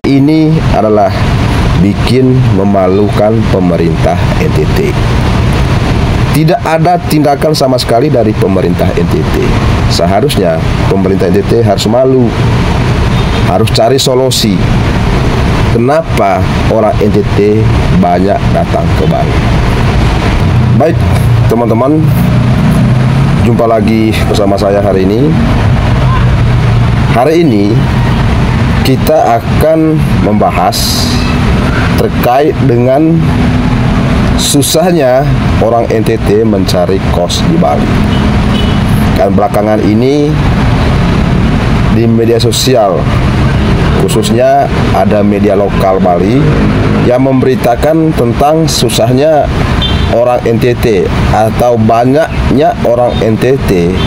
Ini adalah bikin memalukan pemerintah NTT. Tidak ada tindakan sama sekali dari pemerintah NTT. Seharusnya pemerintah NTT harus malu, harus cari solusi. Kenapa orang NTT banyak datang ke Bali? Baik, teman-teman, jumpa lagi bersama saya hari ini. Hari ini kita akan membahas terkait dengan susahnya orang NTT mencari kos di Bali. Kan belakangan ini di media sosial, khususnya ada media lokal Bali yang memberitakan tentang susahnya orang NTT atau banyaknya orang NTT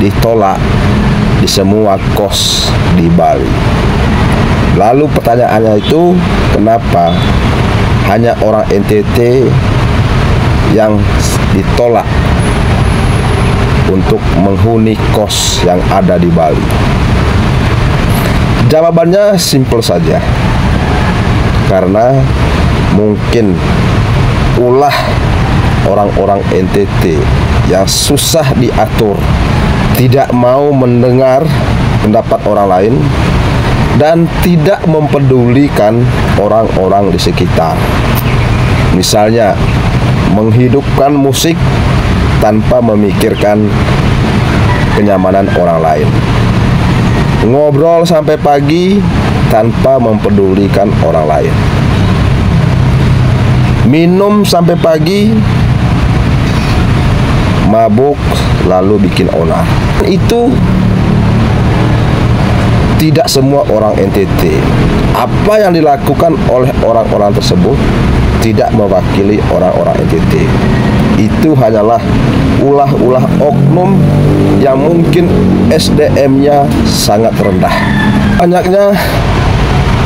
ditolak di semua kos di Bali. Lalu pertanyaannya itu, kenapa hanya orang NTT yang ditolak untuk menghuni kos yang ada di Bali? Jawabannya simpel saja. Karena mungkin ulah orang-orang NTT yang susah diatur, tidak mau mendengar pendapat orang lain, dan tidak mempedulikan orang-orang di sekitar. Misalnya, menghidupkan musik tanpa memikirkan kenyamanan orang lain. Ngobrol sampai pagi tanpa mempedulikan orang lain. Minum sampai pagi, mabuk lalu bikin onar. Itu tidak semua orang NTT. Apa yang dilakukan oleh orang-orang tersebut tidak mewakili orang-orang NTT. Itu hanyalah ulah-ulah oknum yang mungkin SDM-nya sangat rendah. Banyaknya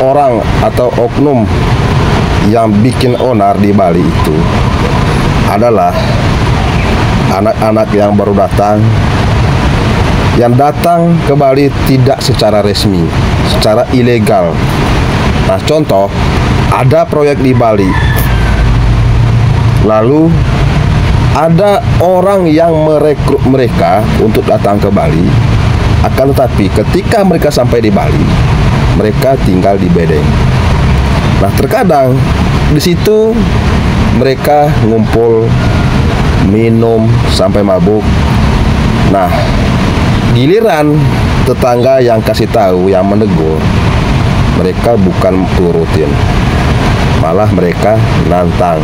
orang atau oknum yang bikin onar di Bali itu adalah anak-anak yang baru datang, yang datang ke Bali tidak secara resmi, secara ilegal. Nah, contoh, ada proyek di Bali, lalu ada orang yang merekrut mereka untuk datang ke Bali. Akan tetapi ketika mereka sampai di Bali, mereka tinggal di bedeng. Nah, terkadang di situ mereka ngumpul, minum sampai mabuk. Nah, giliran tetangga yang kasih tahu, yang menegur, mereka bukan turutin, malah mereka nantang,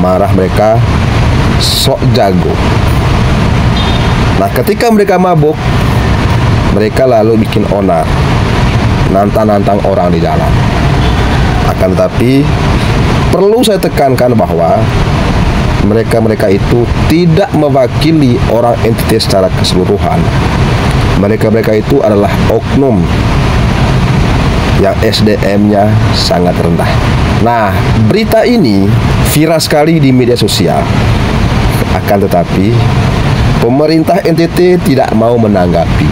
marah, mereka sok jago. Nah, ketika mereka mabuk, mereka lalu bikin onar, nantang-nantang orang di jalan. Akan tetapi perlu saya tekankan bahwa mereka itu tidak mewakili orang NTT secara keseluruhan. Mereka itu adalah oknum yang SDM-nya sangat rendah. Nah, berita ini viral sekali di media sosial. Akan tetapi pemerintah NTT tidak mau menanggapi.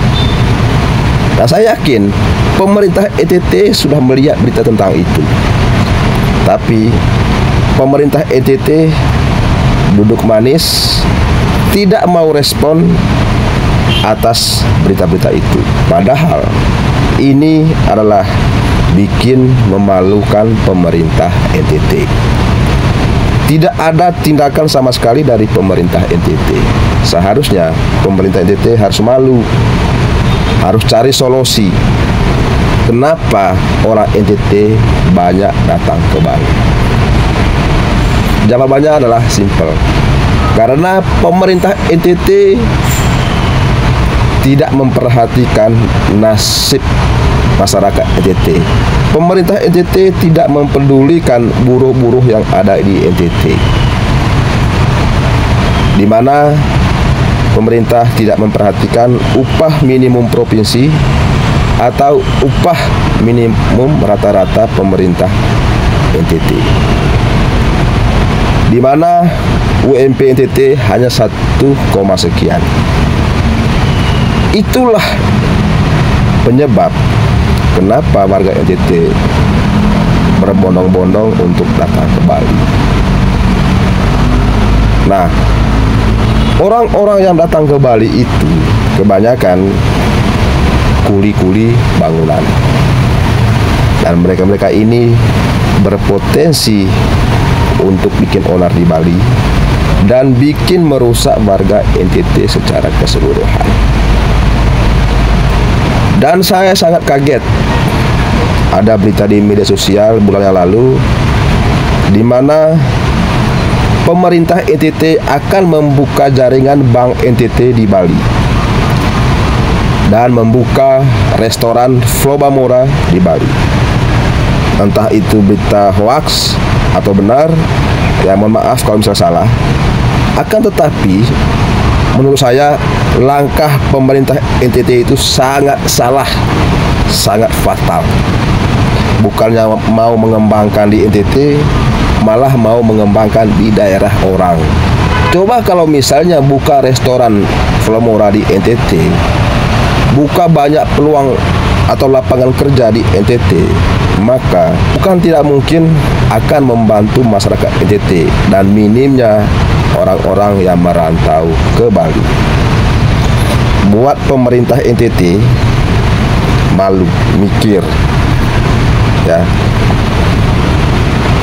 Nah, saya yakin pemerintah NTT sudah melihat berita tentang itu. Tapi pemerintah NTT duduk manis, tidak mau respon atas berita-berita itu. Padahal ini adalah bikin memalukan pemerintah NTT. Tidak ada tindakan sama sekali dari pemerintah NTT. Seharusnya pemerintah NTT harus malu, harus cari solusi. Kenapa orang NTT banyak datang ke Bali? Jawabannya adalah simpel. Karena pemerintah NTT tidak memperhatikan nasib masyarakat NTT. Pemerintah NTT tidak mempedulikan buruh-buruh yang ada di NTT, di mana pemerintah tidak memperhatikan upah minimum provinsi atau upah minimum rata-rata pemerintah NTT, di mana UMP NTT hanya 1, sekian. Itulah penyebab kenapa warga NTT berbondong-bondong untuk datang ke Bali. Nah, orang-orang yang datang ke Bali itu kebanyakan kuli-kuli bangunan, dan mereka-mereka ini berpotensi untuk bikin onar di Bali dan bikin merusak warga NTT secara keseluruhan. Dan saya sangat kaget, ada berita di media sosial bulan yang lalu di mana pemerintah NTT akan membuka jaringan Bank NTT di Bali dan membuka restoran Flobamora di Bali. Entah itu berita hoax atau benar, ya mohon maaf kalau misalnya salah. Akan tetapi menurut saya langkah pemerintah NTT itu sangat salah, sangat fatal. Bukannya mau mengembangkan di NTT, malah mau mengembangkan di daerah orang. Coba kalau misalnya buka restoran Flobamora di NTT, buka banyak peluang atau lapangan kerja di NTT, maka bukan tidak mungkin akan membantu masyarakat NTT dan minimnya orang-orang yang merantau ke Bali. Buat pemerintah NTT malu mikir, ya.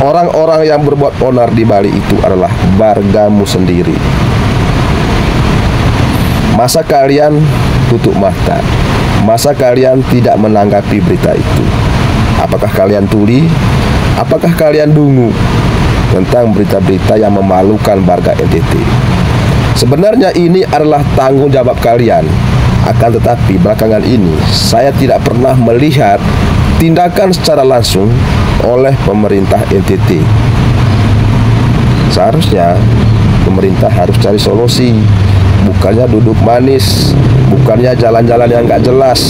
Orang-orang yang berbuat onar di Bali itu adalah wargamu sendiri. Masa kalian tutup mata? Masa kalian tidak menanggapi berita itu? Apakah kalian tuli? Apakah kalian dungu tentang berita-berita yang memalukan warga NTT? Sebenarnya ini adalah tanggung jawab kalian. Akan tetapi belakangan ini saya tidak pernah melihat tindakan secara langsung oleh pemerintah NTT. Seharusnya pemerintah harus cari solusi, bukannya duduk manis, bukannya jalan-jalan yang nggak jelas.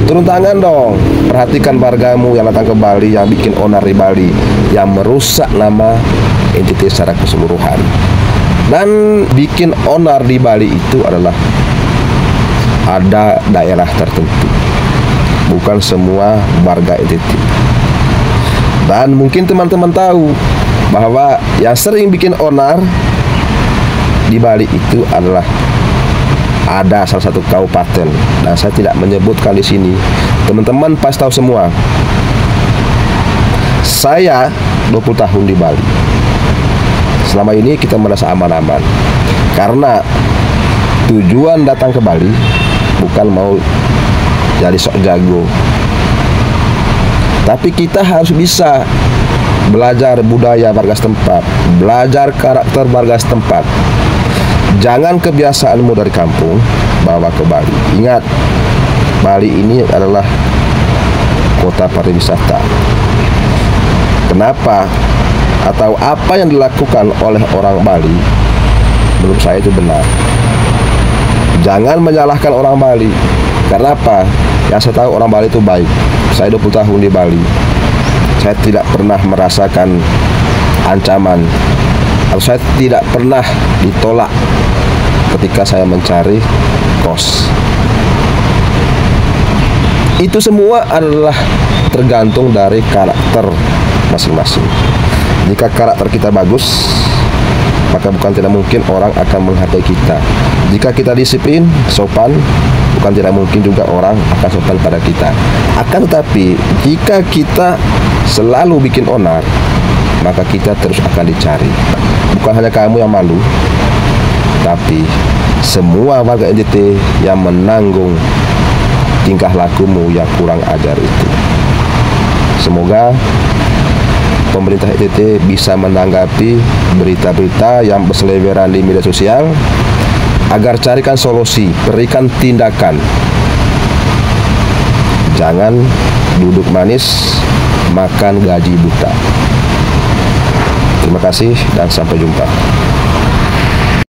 Turun tangan dong, perhatikan wargamu yang datang ke Bali, yang bikin onar di Bali, yang merusak nama NTT secara keseluruhan. Dan bikin onar di Bali itu adalah ada daerah tertentu, bukan semua warga NTT. Dan mungkin teman-teman tahu bahwa yang sering bikin onar di Bali itu adalah ada salah satu kabupaten, dan saya tidak menyebutkan di sini. Teman-teman pasti tahu semua. Saya 20 tahun di Bali. Selama ini kita merasa aman-aman karena tujuan datang ke Bali bukan mau jadi sok jago, tapi kita harus bisa belajar budaya warga setempat, belajar karakter warga setempat. Jangan kebiasaanmu dari kampung bawa ke Bali. Ingat, Bali ini adalah kota pariwisata. Kenapa atau apa yang dilakukan oleh orang Bali menurut saya itu benar. Jangan menyalahkan orang Bali. Karena apa? Yang saya tahu orang Bali itu baik. Saya 20 tahun di Bali. Saya tidak pernah merasakan ancaman, atau saya tidak pernah ditolak ketika saya mencari kos. Itu semua adalah tergantung dari karakter masing-masing. Jika karakter kita bagus, maka bukan tidak mungkin orang akan menghargai kita. Jika kita disiplin, sopan, bukan tidak mungkin juga orang akan sopan pada kita. Akan tetapi jika kita selalu bikin onar, maka kita terus akan dicari. Bukan hanya kamu yang malu, tapi semua warga NTT yang menanggung tingkah lakumu yang kurang ajar itu. Semoga pemerintah NTT bisa menanggapi berita-berita yang berseliweran di media sosial agar carikan solusi, berikan tindakan. Jangan duduk manis, makan gaji buta. Terima kasih dan sampai jumpa.